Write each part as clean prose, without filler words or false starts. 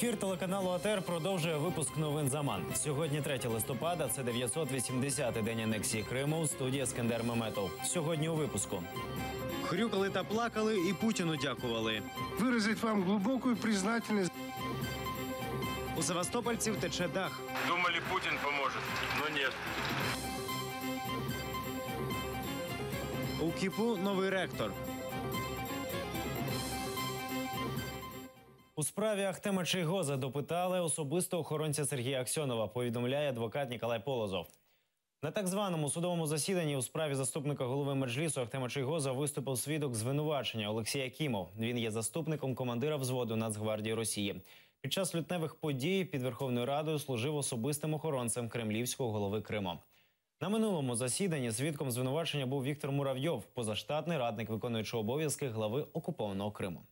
Ефір телеканалу АТР продовжує випуск новин «Заман». Сьогодні 3 листопада, це 980-й день анексії Криму, студія Ескендер Меметов. Сьогодні у випуску. Хрюкали та плакали і Путіну дякували. Виразить вам глибоку признательність. У севастопольців тече дах. Думали, Путин поможет, но нет. У КІПу новий ректор. У справі Ахтема Чийгоза допитали особисто охоронця Сергія Аксьонова, повідомляє адвокат Ніколай Полозов. На так званому судовому засіданні у справі заступника голови Меджлісу Ахтема Чийгоза виступив свідок звинувачення Олексій Акімов. Він є заступником командира взводу Нацгвардії Росії. Під час лютневих подій під Верховною Радою служив особистим охоронцем кремлівського голови Криму. На минулому засіданні свідком звинувачення був Віктор Муравйов, позаштатний радник виконуючого обов'язки глави окупованого Криму.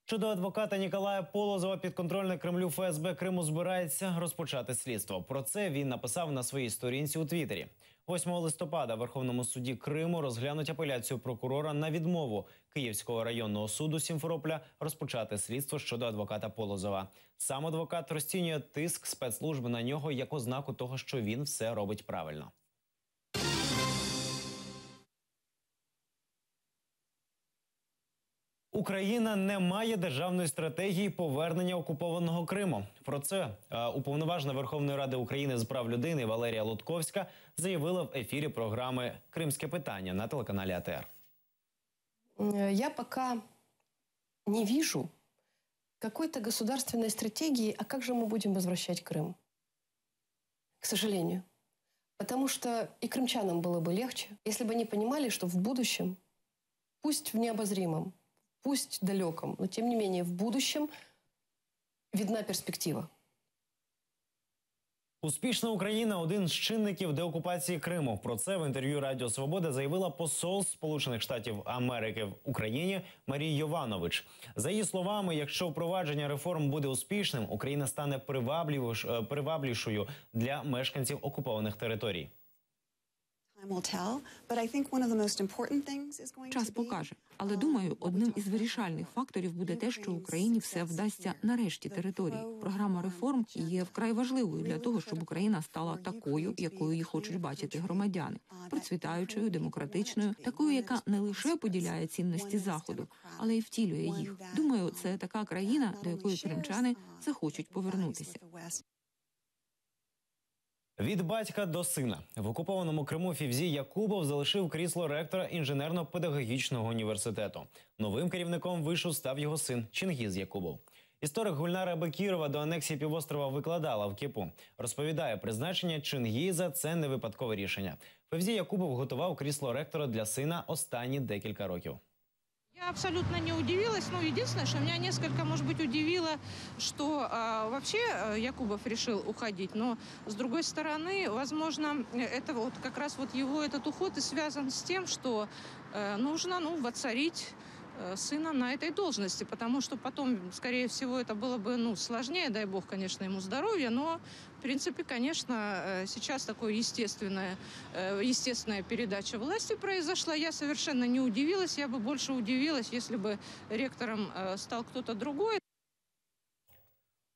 Щодо адвоката Ніколая Полозова, підконтрольне Кремлю ФСБ Криму збирається розпочати слідство. Про це він написав на своїй сторінці у Твіттері. 8 листопада в Верховному суді Криму розглянуть апеляцію прокурора на відмову Київського районного суду Сімферополя розпочати слідство щодо адвоката Полозова. Сам адвокат розцінює тиск спецслужб на нього як ознаку того, що він все робить правильно. Україна не має державної стратегії повернення окупованого Криму. Про це уповноважена Верховної Ради України з прав людини Валерія Лутковська заявила в ефірі програми «Кримське питання» на телеканалі АТР. Я пока не вижу какой-то государственной стратегии, а как же мы будем возвращать Крым? К сожалению. Потому что и крымчанам было бы легче, если бы они понимали, что в будущем, пусть в необозримом, пусть далеком, но тем не менее в будущем видна перспектива. Успішна Україна – один з чинників деокупації Криму. Про це в інтерв'ю Радіо Свобода заявила посол Сполучених Штатів Америки в Україні Марія Йованович. За її словами, якщо впровадження реформ буде успішним, Україна стане привабливішою для мешканців окупованих територій. Час покаже. Але, думаю, одним із вирішальних факторів буде те, що Україні все вдасться на решті території. Програма реформ є вкрай важливою для того, щоб Україна стала такою, якою її хочуть бачити громадяни. Процвітаючою, демократичною, такою, яка не лише поділяє цінності Заходу, але й втілює їх. Думаю, це така країна, до якої кримчани захочуть повернутися. Від батька до сина. В окупованому Криму Февзій Якубов залишив крісло ректора інженерно-педагогічного університету. Новим керівником вишу став його син Чингіз Якубов. Історик Гульнара Бекірова до анексії півострова викладала в КІПу. Розповідає, призначення Чингіза – це не випадкове рішення. Февзій Якубов готував крісло ректора для сина останні декілька років. Я абсолютно не удивилась, но единственное, что меня несколько, может быть, удивило, что вообще Якубов решил уходить, но с другой стороны, возможно, это вот как раз вот его этот уход и связан с тем, что нужно, воцарить сына на этой должности, потому что потом, скорее всего, это было бы, сложнее, дай бог, конечно, ему здоровья, но, в принципе, конечно, сейчас такое естественная передача власти произошла. Я совершенно не удивилась, я бы больше удивилась, если бы ректором стал кто-то другой.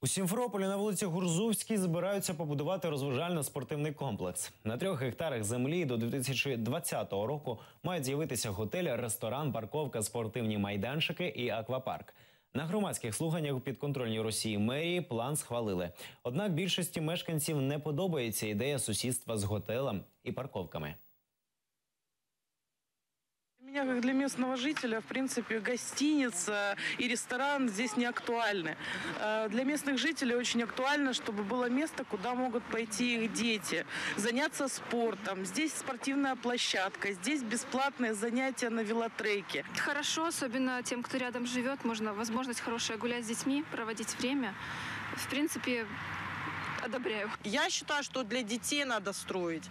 У Сімферополі на вулиці Гурзувській збираються побудувати розважально-спортивний комплекс. На 3 гектарах землі до 2020 року мають з'явитися готель, ресторан, парковка, спортивні майданчики і аквапарк. На громадських слуханнях у підконтрольній Росії мерії план схвалили. Однак більшості мешканців не подобається ідея сусідства з готелем і парковками. Для меня, как для местного жителя, в принципе, гостиница и ресторан здесь не актуальны. Для местных жителей очень актуально, чтобы было место, куда могут пойти их дети, заняться спортом. Здесь спортивная площадка, здесь бесплатные занятия на велотреке. Хорошо, особенно тем, кто рядом живет, можно возможность хорошая гулять с детьми, проводить время. В принципе, одобряю. Я считаю, что для детей надо строить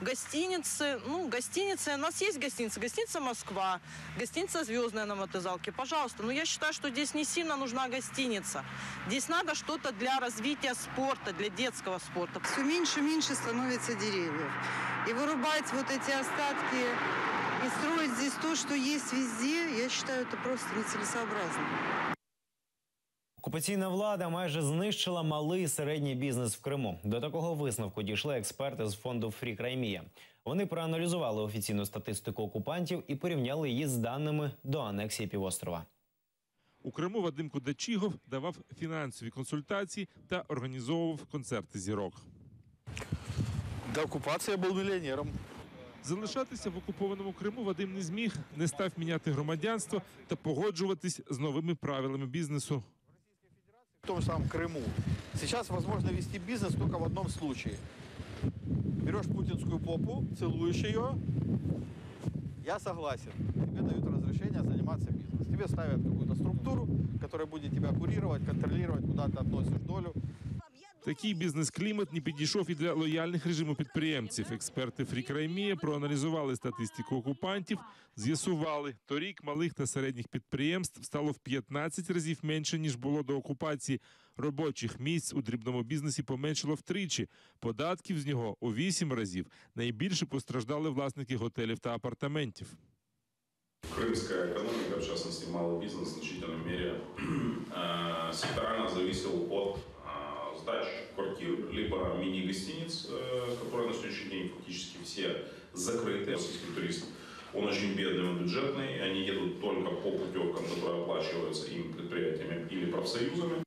гостиницы. Гостиницы, у нас есть гостиницы. Гостиница «Москва», гостиница «Звездная» на Мотызалке. Пожалуйста, но я считаю, что здесь не сильно нужна гостиница. Здесь надо что-то для развития спорта, для детского спорта. Все меньше и меньше становится деревьев. И вырубать вот эти остатки и строить здесь то, что есть везде, я считаю, это просто нецелесообразно. Окупаційна влада майже знищила малий і середній бізнес в Криму. До такого висновку дійшли експерти з фонду «Фрі Краймія». Вони проаналізували офіційну статистику окупантів і порівняли її з даними до анексії півострова. У Криму Вадим Кудачігов давав фінансові консультації та організовував концерти зірок. До окупації я був мільйонером. Залишатися в окупованому Криму Вадим не зміг, не став міняти громадянство та погоджуватись з новими правилами бізнесу. В том же самом Крыму. Сейчас возможно вести бизнес только в одном случае. Берешь путинскую попу, целуешь ее, я согласен. Тебе дают разрешение заниматься бизнесом. Тебе ставят какую-то структуру, которая будет тебя курировать, контролировать, куда ты относишь долю. Такий бізнес-клімат не підійшов і для лояльних режиму підприємців. Експерти «Фрі Краймія» проаналізували статистику окупантів, з'ясували, торік малих та середніх підприємств стало в 15 разів менше, ніж було до окупації. Робочих місць у дрібному бізнесі поменшало втричі, податків з нього у 8 разів. Найбільше постраждали власники готелів та апартаментів. Крымская экономика, в частности малый бизнес, в значительной мере секторально зависел от сдач квартир, либо мини-гостиниц, которые на сегодняшний день фактически все закрыты. Российский турист, он очень бедный, он бюджетный, они едут только по путевкам, которые оплачиваются им предприятиями или профсоюзами.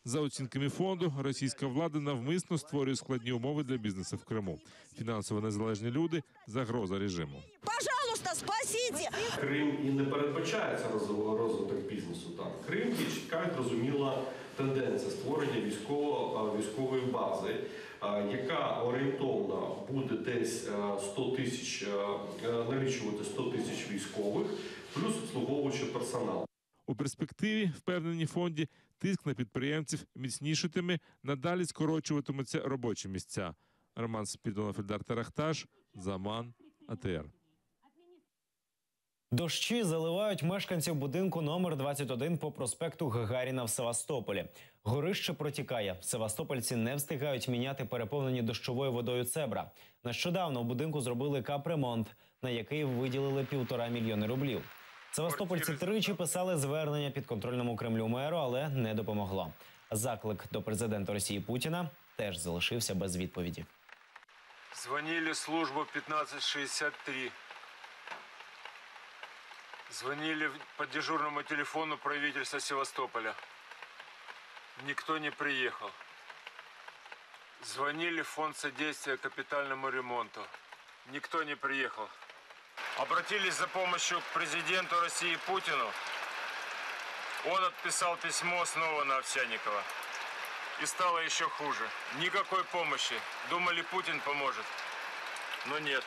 За оцінками фонду, російська влада навмисно створює складні умови для бізнесу в Криму. Фінансово незалежні люди – загроза режиму. Пожалуйста, спасіть! Крим і не передбачається розвиток бізнесу. Так. Крим є чітка, зрозуміла тенденція створення військової бази, яка орієнтовно буде десь 100 тисяч, налічувати 100 тисяч військових, плюс обслуговуючий персонал. У перспективі, впевнені в фонді, тиск на підприємців міцнішатиме, надалі скорочуватимуться робочі місця. Роман Спірідонов, Ільдар Тарахташ, Заман, АТР. Дощі заливають мешканців будинку номер 21 по проспекту Гагаріна в Севастополі. Горище протікає. Севастопольці не встигають міняти переповнені дощовою водою цебра. Нещодавно у будинку зробили капремонт, на який виділили 1,5 мільйони рублів. Севастопольці тричі писали звернення підконтрольному Кремлю меру, але не допомогло. Заклик до президента Росії Путіна теж залишився без відповіді. Звонили в службу 1563. Звонили по дежурному телефону правительства Севастополя. Никто не приехал. Звонили в фонд содействия капитальному ремонту. Никто не приехал. Обратились за помощью к президенту России Путину. Он отписал письмо снова на Овсянникова. И стало еще хуже. Никакой помощи. Думали, Путин поможет. Но нет.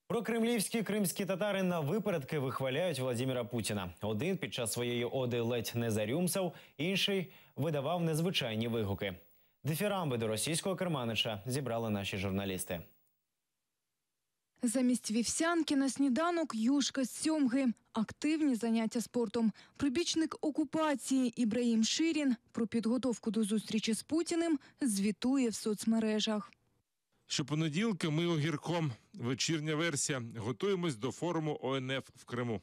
Прокремлівські кримські татари на випередки вихваляють Владимира Путіна. Один під час своєї оди ледь не зарюмсав, інший видавав незвичайні вигуки. Дифірамби до російського керманича зібрали наші журналісти. Замість вівсянки на сніданок юшка з сьомги. Активні заняття спортом. Прибічник окупації Ібраїм Ширін про підготовку до зустрічі з Путіним звітує в соцмережах. Щопонеділка ми огірком. Вечірня версія. Готуємось до форуму ОНФ в Криму.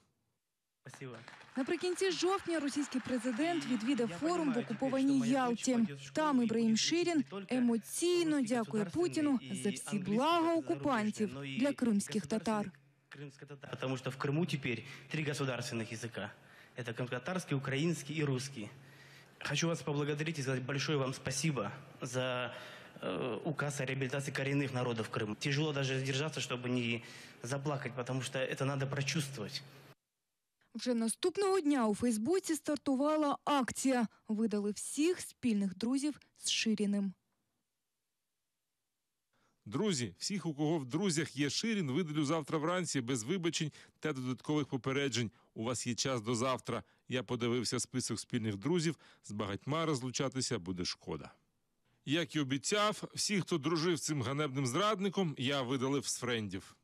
Наприкінці жовтня російський президент відвідав форум в окупованій Ялті. Там Ібраїм Ширін емоційно дякує Путіну за всі блага окупантів для кримських татар. Потому что в Крыму теперь 3 государственных языка. Это крымско-татарский, украинский и русский. Хочу вас поблагодарить и сказать большое вам спасибо за указ о реабилитации коренных народов Крыма. Тяжело даже сдержаться, чтобы не заплакать, потому что это надо прочувствовать. Вже наступного дня у Фейсбуці стартувала акція. Видали всіх спільних друзів з Ширіним. Друзі, всіх, у кого в друзях є Ширін, видалю завтра вранці без вибачень та додаткових попереджень. У вас є час до завтра. Я подивився список спільних друзів. З багатьма розлучатися буде шкода. Як і обіцяв, всіх, хто дружив з цим ганебним зрадником, я видалив з френдів.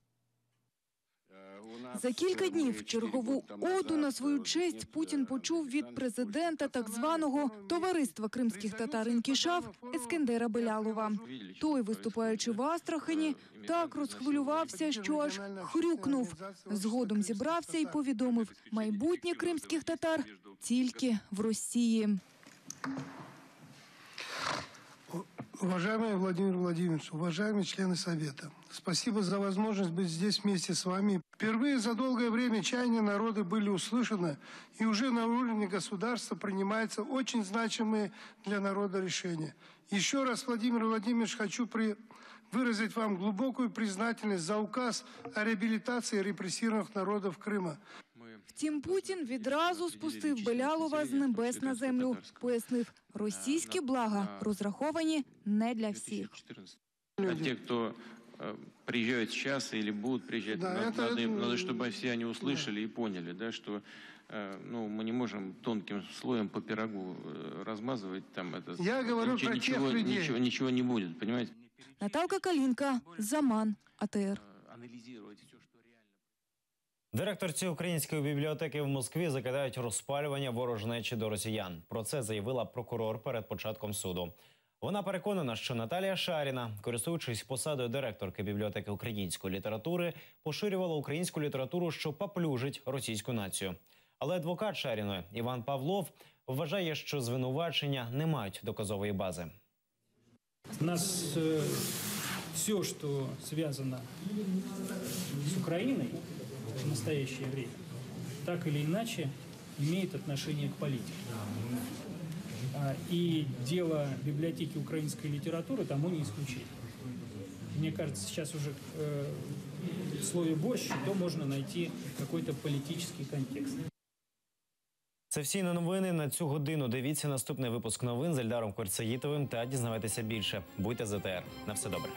За кілька днів чергову оду на свою честь Путін почув від президента так званого «Товариства кримських татар-інкішаф» Ескендера Белялова. Той, виступаючи в Астрахані, так розхвилювався, що аж хрюкнув. Згодом зібрався і повідомив – майбутнє кримських татар тільки в Росії. Уважаемый Владимир Владимирович, уважаемые члены Совета, спасибо за возможность быть здесь вместе с вами. Впервые за долгое время чаяния народа были услышаны, и уже на уровне государства принимаются очень значимые для народа решения. Еще раз, Владимир Владимирович, хочу выразить вам глубокую признательность за указ о реабилитации репрессированных народов Крыма. Втім, Путін відразу спустив Белялова з небес на землю. Пояснив, російські блага розраховані не для всіх. А те, кто приезжают сейчас или будут приезжать, надо, чтобы все они услышали и поняли, да, что мы не можем тонким слоем по пирогу размазывать. Там, это, Я говорю про тех людей. Ничего не будет, понимаете? Наталка Калінка, Заман, АТР. Директорці Української бібліотеки в Москві закидають розпалювання ворожнечі до росіян. Про це заявила прокурор перед початком суду. Вона переконана, що Наталія Шаріна, користуючись посадою директорки бібліотеки української літератури, поширювала українську літературу, що поплюжить російську націю. Але адвокат Шаріної Іван Павлов вважає, що звинувачення не мають доказової бази. У нас все, что связано с Украиной в настоящее время, так или иначе имеет отношение к политике. И дело библиотеки украинской литературы тому не исключение. Мне кажется, сейчас уже в слове «борщ» то можно найти какой-то политический контекст. Це всі новини на цю годину. Дивіться наступний випуск новин з Ельдаром Курцеїтовим та дізнавайтеся більше. Будьте з АТР. На все добре.